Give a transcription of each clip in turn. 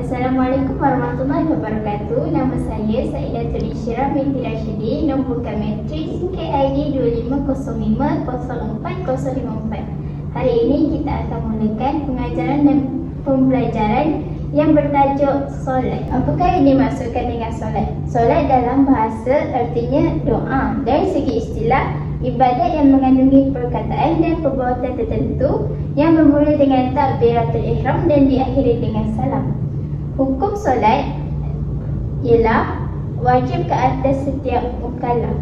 Assalamualaikum warahmatullahi wabarakatuh. Nama saya Saidatul Isyirah binti Rashidi, nombor matriks KID 25050404. Hari ini kita akan mulakan pengajaran dan pembelajaran yang bertajuk solat. Apakah yang dimaksudkan dengan solat? Solat dalam bahasa artinya doa. Dari segi istilah, ibadat yang mengandungi perkataan dan perbuatan tertentu yang bermula dengan takbiratul ihram dan diakhiri dengan salam. Hukum solat ialah wajib ke atas setiap mukallaf.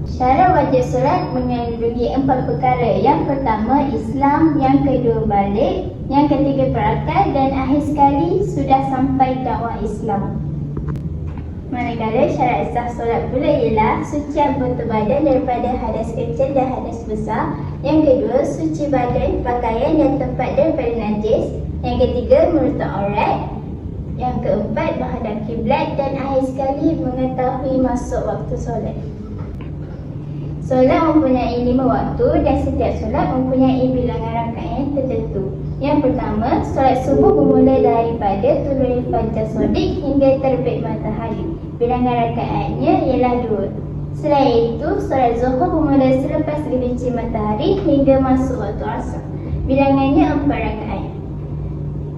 Syarat wajib solat mengandungi 4 perkara. Yang pertama Islam, yang kedua balik, yang ketiga berakal, dan akhir sekali sudah sampai dakwah Islam. Manakala syarat sah solat pula ialah suci anggota badan daripada hadas kecil dan hadas besar. Yang kedua, suci badan, pakaian dan tempat daripada najis. Yang ketiga, menutup aurat. Yang keempat, menghadap kiblat, dan akhir sekali mengetahui masuk waktu solat. Solat mempunyai 5 waktu dan setiap solat mempunyai bilangan rakaat tertentu. Yang pertama, solat subuh bermula daripada tuluy fajar shadiq hingga terbit matahari. Bilangan rakaatnya ialah 2. Selain itu, solat zuhur bermula selepas gelincir matahari hingga masuk waktu asar. Bilangannya 4 rakaat.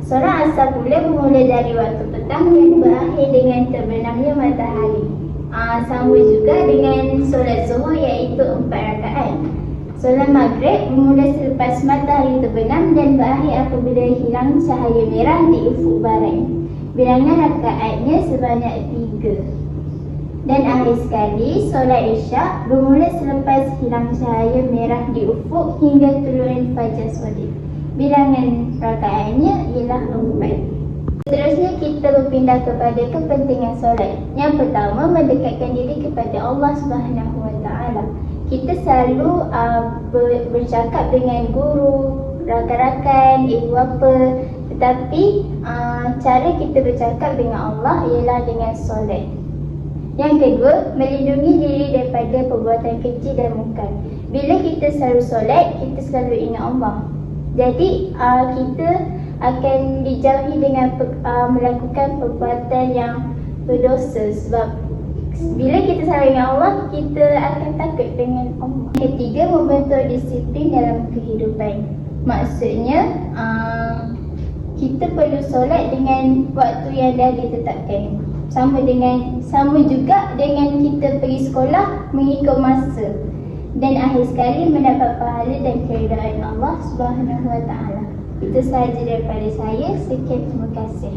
Solat asar pula bermula dari waktu petang dan berakhir dengan terbenamnya matahari. Sama juga dengan solat zuhur iaitu 4 rakaat. Solat maghrib bermula selepas matahari terbenam dan berakhir apabila hilang cahaya merah di ufuk barat. Bilangan rakaatnya sebanyak 3. Dan akhir sekali, solat isyak bermula selepas hilang cahaya merah di ufuk hingga tuluy fajar shadiq. Bilangan rakaatnya ialah 4. Seterusnya kita berpindah kepada kepentingan solat. Yang pertama, mendekatkan diri kepada Allah SWT. Kita selalu bercakap dengan guru, rakan-rakan, ibu bapa. Tetapi cara kita bercakap dengan Allah ialah dengan solat. Yang kedua, melindungi diri daripada perbuatan keji dan mungkar. Bila kita selalu solat, kita selalu ingat Allah. Jadi kita akan dijauhi dengan melakukan perbuatan yang berdosa. Sebab bila kita selalu ingat Allah, kita akan takut dengan Allah. Ketiga, membentuk disiplin dalam kehidupan. Maksudnya kita perlu solat dengan waktu yang dah ditetapkan. Sama juga dengan kita pergi sekolah mengikut masa. Dan akhir sekali mendapat pahala dan keridaan Allah SWT. Itu sahaja daripada saya. Sekian, terima kasih.